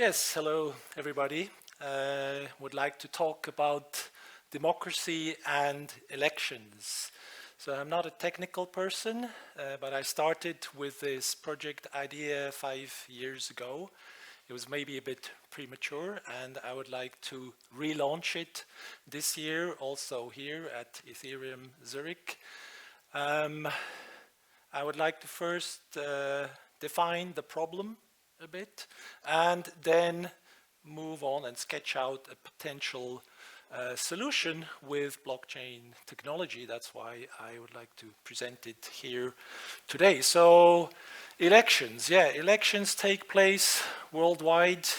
Yes, hello everybody. Would like to talk about democracy and elections. So I'm not a technical person, but I started with this project idea 5 years ago. It was maybe a bit premature, and I would like to relaunch it this year, also here at Ethereum Zurich. I would like to first define the problem a bit, and then move on and sketch out a potential solution with blockchain technology. That's why I would like to present it here today. So elections, elections take place worldwide.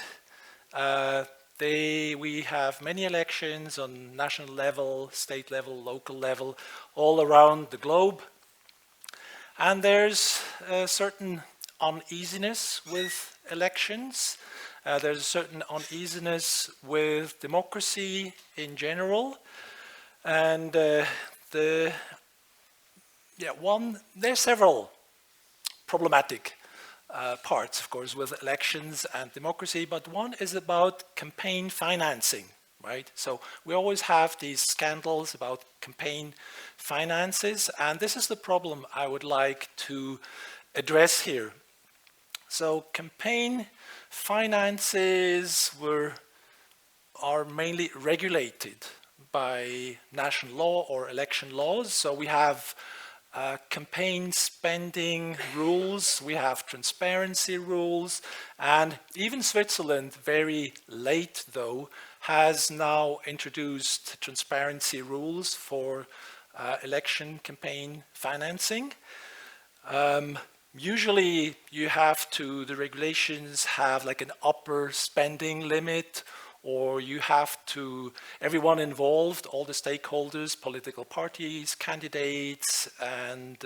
We have many elections on national level, state level, local level, all around the globe. And there's a certain uneasiness with elections. There's a certain uneasiness with democracy in general. And there's several problematic parts, of course, with elections and democracy, but one is about campaign financing, right? So we always have these scandals about campaign finances, and this is the problem I would like to address here. So campaign finances are mainly regulated by national law or election laws. So we have campaign spending rules, we have transparency rules, and even Switzerland, very late though, has now introduced transparency rules for election campaign financing. Usually the regulations have like an upper spending limit, or everyone involved, all the stakeholders, political parties, candidates, and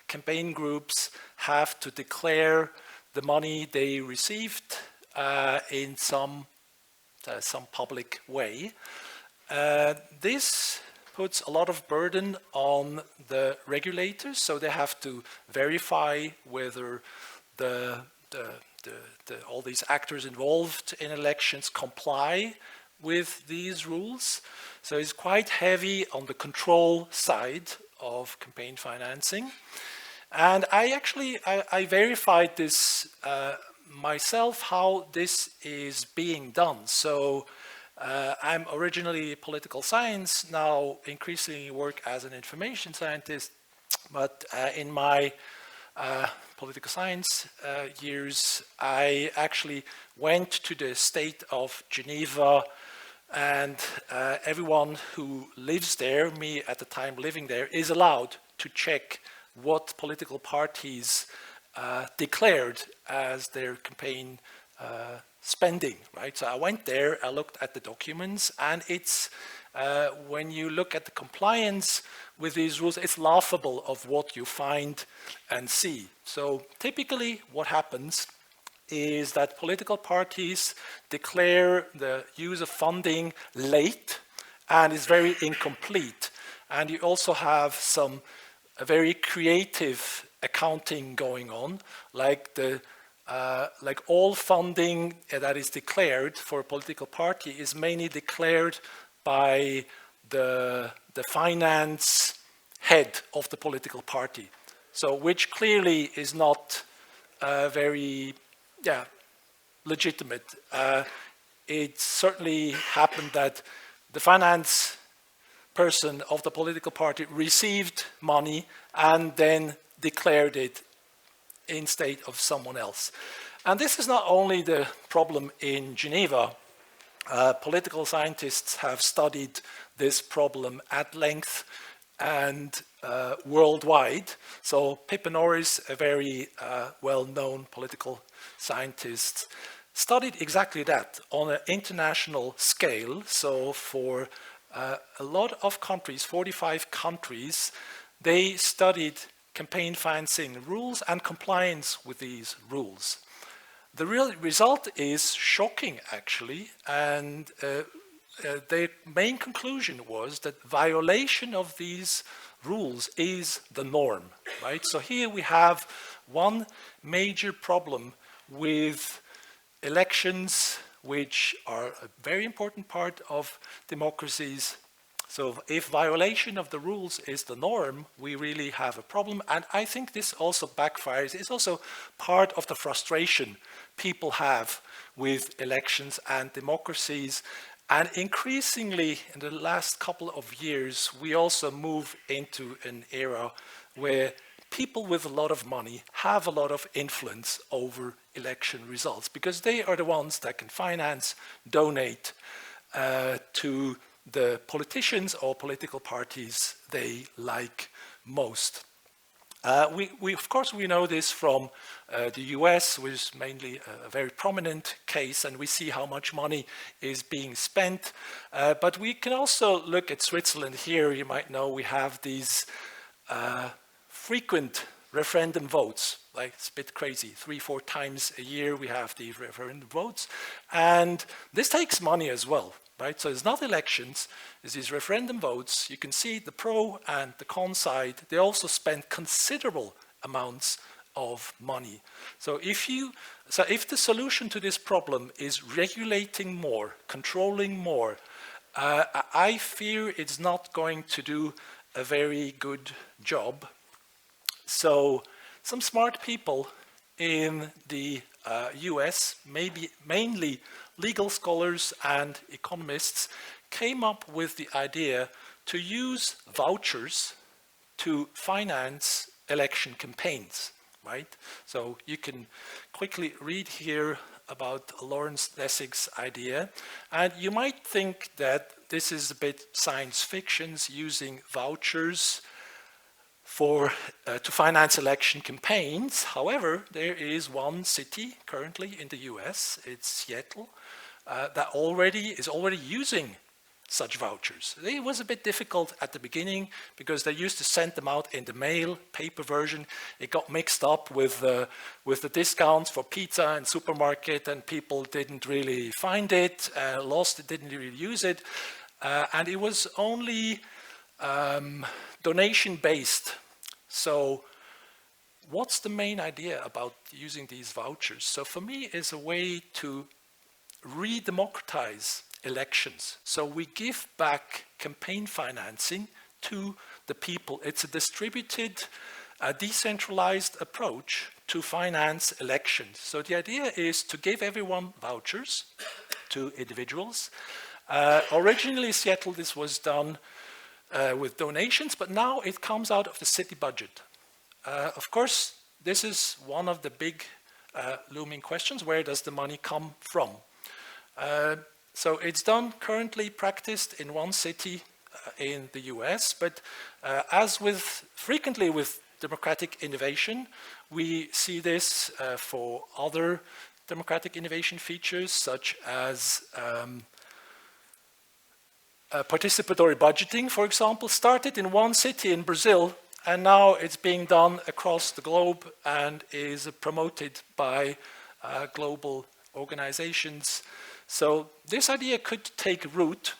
campaign groups have to declare the money they received in some public way. This puts a lot of burden on the regulators, so they have to verify whether all these actors involved in elections comply with these rules. So it's quite heavy on the control side of campaign financing. And I verified this myself, how this is being done. So I'm originally political science, now increasingly work as an information scientist, but in my political science years, I actually went to the state of Geneva, and everyone who lives there, me at the time living there, is allowed to check what political parties declared as their campaign spending, right? So I went there, I looked at the documents, and it's when you look at the compliance with these rules, it's laughable of what you find and see. So typically what happens is that political parties declare the use of funding late and is very incomplete. And you also have a very creative accounting going on, like all funding that is declared for a political party is mainly declared by the finance head of the political party. So which clearly is not very legitimate. It certainly happened that the finance person of the political party received money and then declared it instead of someone else. And this is not only the problem in Geneva. Political scientists have studied this problem at length and worldwide. So Pippa Norris, a very well-known political scientist, studied exactly that on an international scale. So for a lot of countries, 45 countries, they studied campaign financing rules and compliance with these rules. The real result is shocking, actually, and their main conclusion was that violation of these rules is the norm, right? So here we have one major problem with elections, which are a very important part of democracies. So if violation of the rules is the norm, we really have a problem. And I think this also backfires. It's also part of the frustration people have with elections and democracies. And increasingly, in the last couple of years, we also move into an era where people with a lot of money have a lot of influence over election results because they are the ones that can finance, donate to the politicians or political parties they like most. Of course, we know this from the US, which is mainly a very prominent case, and we see how much money is being spent. But we can also look at Switzerland here. You might know we have these frequent referendum votes, like it's a bit crazy, 3-4 times a year we have the referendum votes. And this takes money as well. Right? So it's not elections, it's these referendum votes. You can see the pro and the con side, they also spend considerable amounts of money. So if the solution to this problem is regulating more, controlling more, I fear it's not going to do a very good job. So some smart people in the US, maybe mainly legal scholars and economists, came up with the idea to use vouchers to finance election campaigns, right? So you can quickly read here about Lawrence Lessig's idea, and you might think that this is a bit science fiction, using vouchers to finance election campaigns. However, there is one city currently in the US, it's Seattle, that is already using such vouchers. It was a bit difficult at the beginning because they used to send them out in the mail, paper version. It got mixed up with the discounts for pizza and supermarket, and people didn't really find it, lost it, didn't really use it. And it was only donation-based. So what's the main idea about using these vouchers? So for me, it's a way to re-democratize elections. So we give back campaign financing to the people. It's a distributed, decentralized approach to finance elections. So the idea is to give everyone vouchers to individuals. Originally, Seattle, this was done with donations, but now it comes out of the city budget. Of course, this is one of the big looming questions. Where does the money come from? So it's done, currently practiced in one city in the US, but as frequently with democratic innovation, we see this for other democratic innovation features, such as participatory budgeting, for example, started in one city in Brazil, and now it's being done across the globe and is promoted by global organizations. So this idea could take root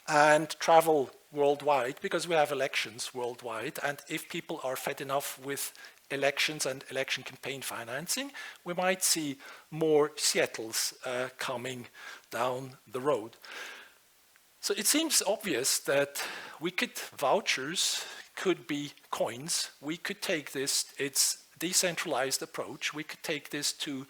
and travel worldwide because we have elections worldwide, and if people are fed enough with elections and election campaign financing, we might see more Seattles coming down the road. So it seems obvious that vouchers could be coins. We could take this, it's decentralized approach, we could take this to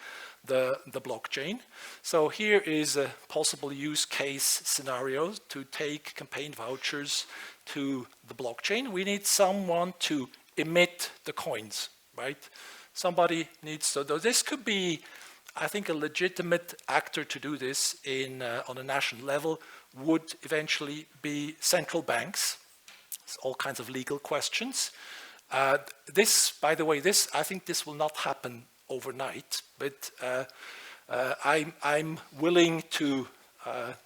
the blockchain. So here is a possible use case scenario to take campaign vouchers to the blockchain. We need someone to emit the coins, right? Somebody needs to, this could be, I think, a legitimate actor to do this on a national level would eventually be central banks. It's all kinds of legal questions. This, by the way, I think this will not happen overnight, but I'm willing to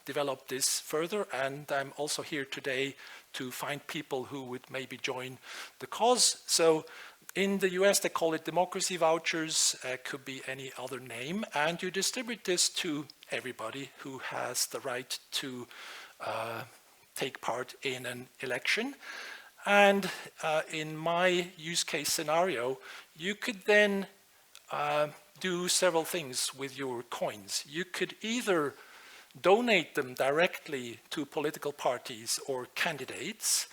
develop this further, and I'm also here today to find people who would maybe join the cause. So in the US, they call it democracy vouchers, could be any other name, and you distribute this to everybody who has the right to take part in an election. And in my use case scenario, you could then do several things with your coins. You could either donate them directly to political parties or candidates,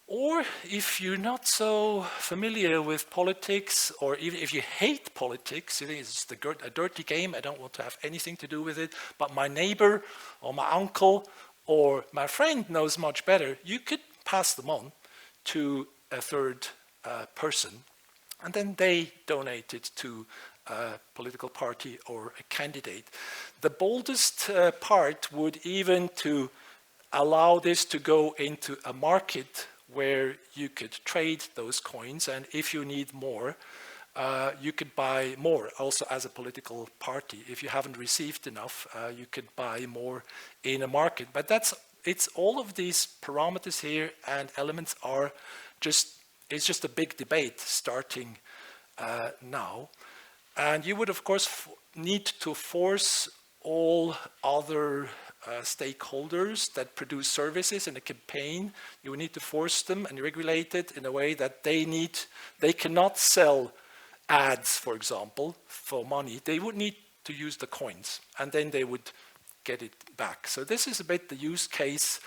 or if you're not so familiar with politics, or even if you hate politics, you think it's a dirty game, I don't want to have anything to do with it, but my neighbor or my uncle or my friend knows much better, you could pass them on to a third person, and then they donate it to a political party or a candidate. The boldest part would even to allow this to go into a market where you could trade those coins, and if you need more, you could buy more also as a political party. If you haven't received enough, you could buy more in a market. But it's all of these parameters here and elements are it's just a big debate starting now. And you would, of course, need to force all other stakeholders that produce services in a campaign, you would need to force them and regulate it in a way that they cannot sell ads, for example, for money. They would need to use the coins, and then they would get it back. So this is a bit the use case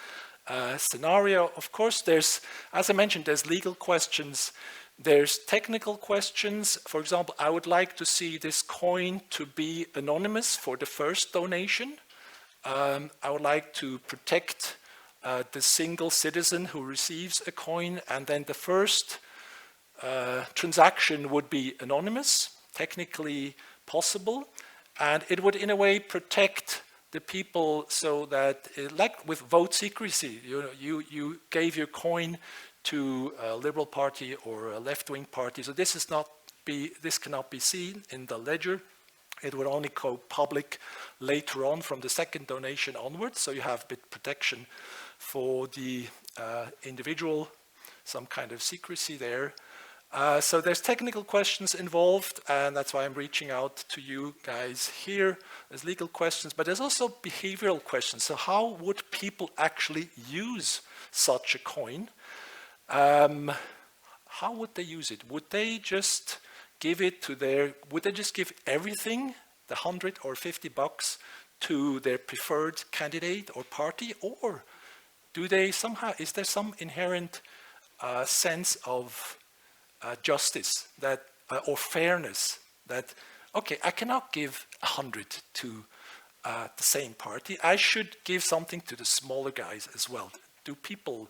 scenario. Of course, as I mentioned, there's legal questions. There's technical questions. For example, I would like to see this coin to be anonymous for the first donation. I would like to protect the single citizen who receives a coin, and then the first transaction would be anonymous, technically possible, and it would in a way protect the people so that, like with vote secrecy, you gave your coin to a Liberal Party or a left-wing party, so this cannot be seen in the ledger. It would only go public later on from the second donation onwards, so you have a bit protection for the individual, some kind of secrecy there. So there's technical questions involved, and that's why I'm reaching out to you guys here. There's legal questions, but there's also behavioral questions. So how would people actually use such a coin? How would they use it? Would they just would they just give everything, the $100 or $50 to their preferred candidate or party? Or do they somehow, is there some inherent sense of justice or fairness that, okay, I cannot give 100 to the same party, I should give something to the smaller guys as well. Do people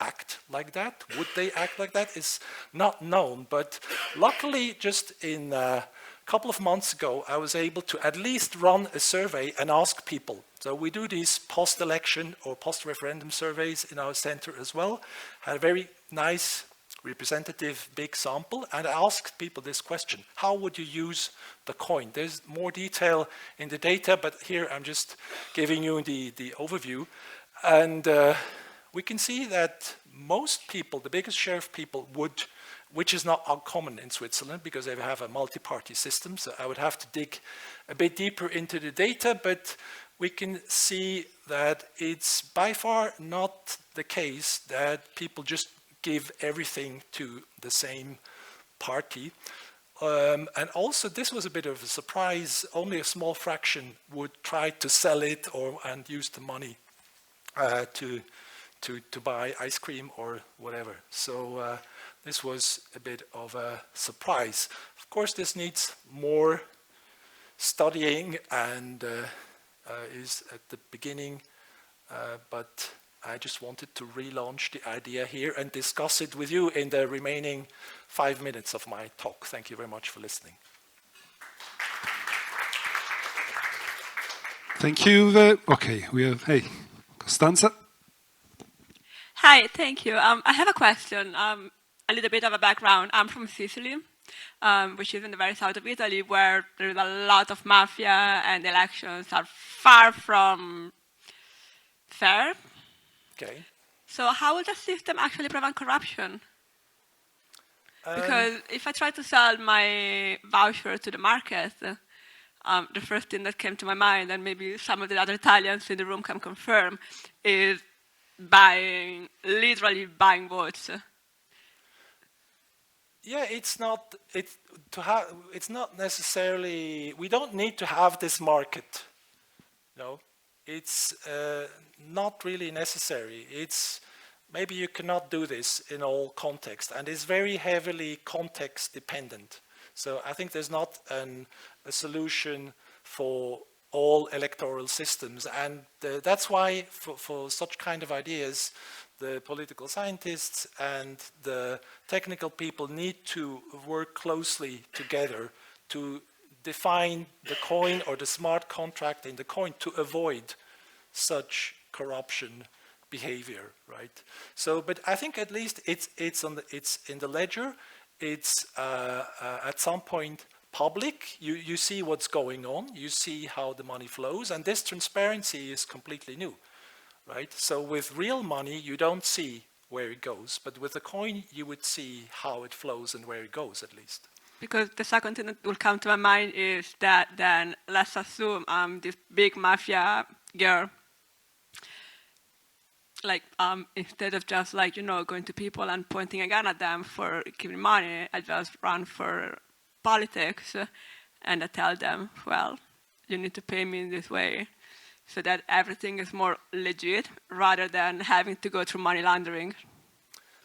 act like that? Would they act like that? Is not known, but luckily just in a couple of months ago I was able to at least run a survey and ask people. So we do these post-election or post-referendum surveys in our center as well. Had a very nice representative big sample, and I asked people this question: how would you use the coin? There's more detail in the data, but here I'm just giving you the overview. And we can see that most people, the biggest share of people would, which is not uncommon in Switzerland because they have a multi-party system, so I would have to dig a bit deeper into the data, but we can see that it's by far not the case that people just give everything to the same party. And also this was a bit of a surprise, only a small fraction would try to sell it and use the money to buy ice cream or whatever. So this was a bit of a surprise. Of course, this needs more studying and is at the beginning, but I just wanted to relaunch the idea here and discuss it with you in the remaining 5 minutes of my talk. Thank you very much for listening. Thank you. Okay, we have, hey, Costanza. Hi, thank you. I have a question, a little bit of a background. I'm from Sicily, which is in the very south of Italy, where there is a lot of mafia and elections are far from fair. Okay. So how will the system actually prevent corruption? Because if I try to sell my voucher to the market, the first thing that came to my mind, and maybe some of the other Italians in the room can confirm, is literally buying votes. Yeah, it's not it's not necessarily, we don't need to have this market. No, it's not really necessary. It's maybe you cannot do this in all context, and it's very heavily context dependent. So I think there's not a solution for all electoral systems, and that's why for such kind of ideas, the political scientists and the technical people need to work closely together to define the coin or the smart contract in the coin to avoid such corruption behavior, right? So, but I think at least it's in the ledger. It's at some point public. You see what's going on. You see how the money flows, and this transparency is completely new, right? So with real money, you don't see where it goes, but with a coin, you would see how it flows and where it goes, at least. Because the second thing that will come to my mind is that then let's assume this big mafia girl, like instead of just like, you know, going to people and pointing a gun at them for giving money, I just run for politics and I tell them, well, you need to pay me in this way, so that everything is more legit rather than having to go through money laundering.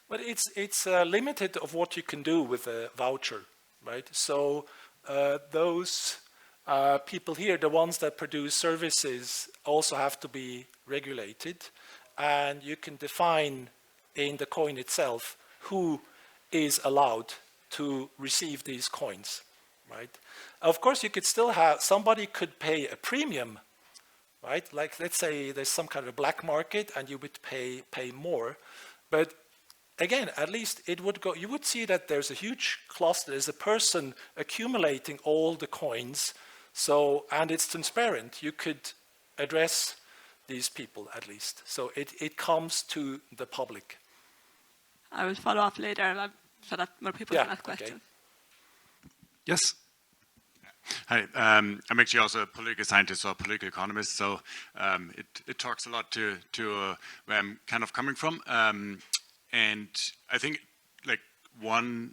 But it's limited of what you can do with a voucher, right? So those people here, the ones that produce services, also have to be regulated, and you can define in the coin itself who is allowed to receive these coins, right? Of course, you could still have, somebody could pay a premium, right? Like, let's say there's some kind of black market and you would pay more, but again, at least it would go, you would see that there's a huge cluster, there's a person accumulating all the coins, so, and it's transparent. You could address these people at least. So it comes to the public. I will follow up later so that more people can ask questions. Yes. Hi, I'm actually also a political scientist or a political economist, so it talks a lot to where I'm kind of coming from. And I think like one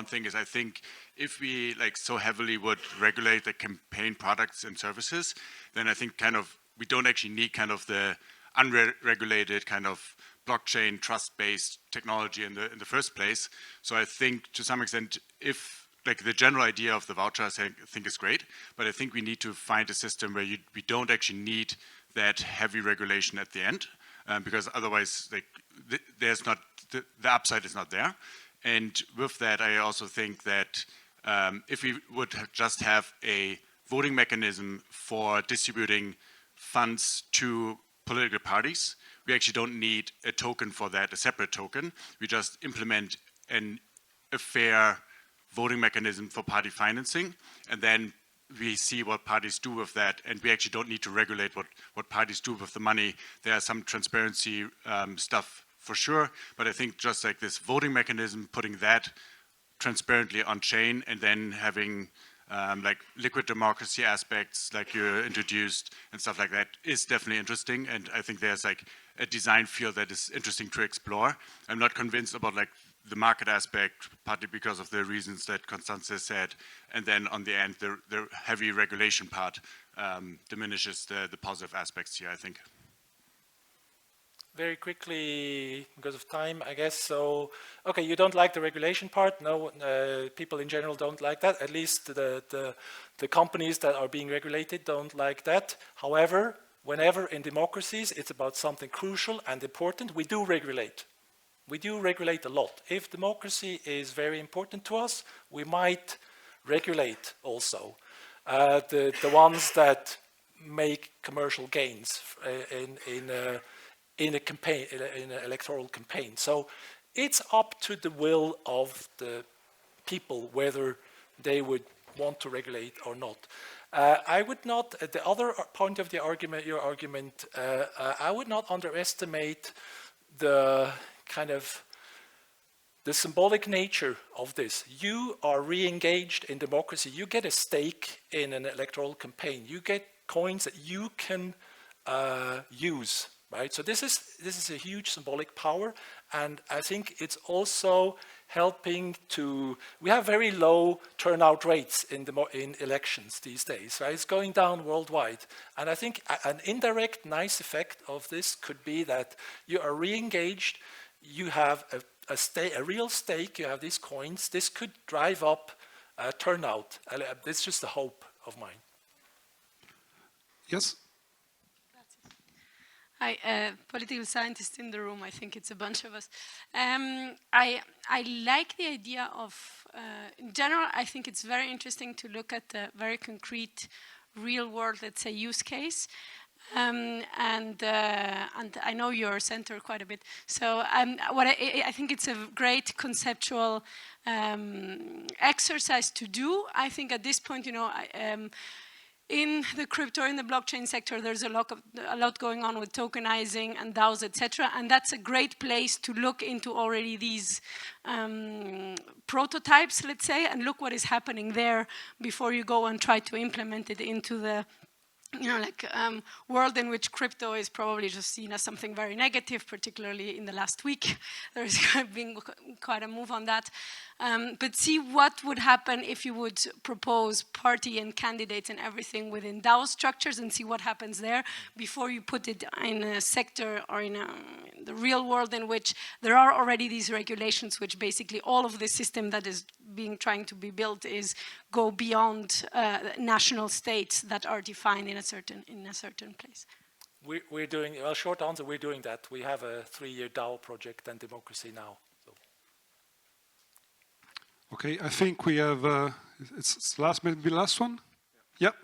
thing is, I think if we like so heavily would regulate the campaign products and services, then I think kind of we don't actually need kind of the unregulated kind of blockchain trust-based technology in the first place. So I think to some extent, if like the general idea of the voucher, I think is great, but I think we need to find a system where we don't actually need that heavy regulation at the end, because otherwise, like there's not the upside is not there. And with that, I also think that if we would just have a voting mechanism for distributing funds to political parties, we actually don't need a token for that, a separate token. We just implement a fair voting mechanism for party financing, and then we see what parties do with that, and we actually don't need to regulate what parties do with the money. There are some transparency stuff for sure, but I think just like this voting mechanism, putting that transparently on chain, and then having like liquid democracy aspects like you introduced and stuff like that is definitely interesting, and I think there's like a design field that is interesting to explore. I'm not convinced about like the market aspect, partly because of the reasons that Constanze said, and then on the end, the heavy regulation part diminishes the positive aspects here, I think. Very quickly, because of time, I guess. So, okay, you don't like the regulation part. No, people in general don't like that. At least the companies that are being regulated don't like that. However, whenever in democracies it's about something crucial and important, we do regulate. We do regulate a lot. If democracy is very important to us, we might regulate also. The ones that make commercial gains in a campaign, in an electoral campaign. So it's up to the will of the people whether they would want to regulate or not. I would not, the other point of the argument, your argument, I would not underestimate the kind of the symbolic nature of this. You are re-engaged in democracy. You get a stake in an electoral campaign. You get coins that you can use. Right, so this is a huge symbolic power, and I think it's also helping to, we have very low turnout rates in elections these days, right? It's going down worldwide. And I think an indirect nice effect of this could be that you are re-engaged, you have a real stake, you have these coins, this could drive up turnout. This is just a hope of mine. Yes? Hi, political scientist in the room. I think it's a bunch of us. I like the idea of, in general, I think it's very interesting to look at the very concrete, real world, let's say, use case. And I know your center quite a bit. So I think it's a great conceptual exercise to do. I think at this point, in the crypto, in the blockchain sector, there's a lot going on with tokenizing and DAOs, etc. And that's a great place to look into already these prototypes, let's say, and look what is happening there before you go and try to implement it into the world in which crypto is probably just seen as something very negative, particularly in the last week. There's been quite a move on that. But see what would happen if you would propose party and candidates and everything within DAO structures and see what happens there before you put it in a sector or in the real world in which there are already these regulations, which basically all of the system that is trying to be built is go beyond national states that are defined in a certain place. We're doing, well, short answer, we're doing that. We have a 3-year DAO project and Democracy Now! So. Okay, I think we have, it's maybe the last one? Yep.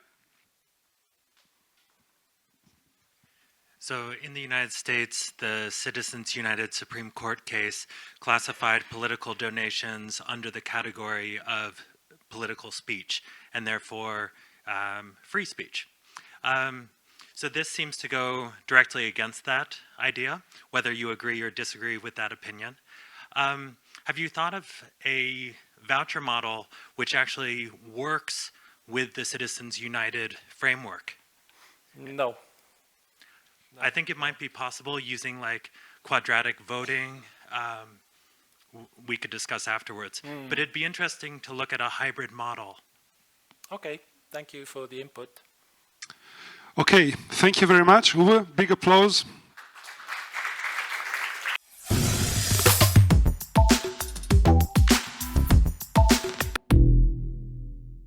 So in the United States, the Citizens United Supreme Court case classified political donations under the category of political speech and therefore free speech. So this seems to go directly against that idea, whether you agree or disagree with that opinion. Have you thought of a voucher model which actually works with the Citizens United framework? No. I think it might be possible using like quadratic voting. We could discuss afterwards, but it'd be interesting to look at a hybrid model. Okay, thank you for the input. Okay, thank you very much, Uwe. Big applause.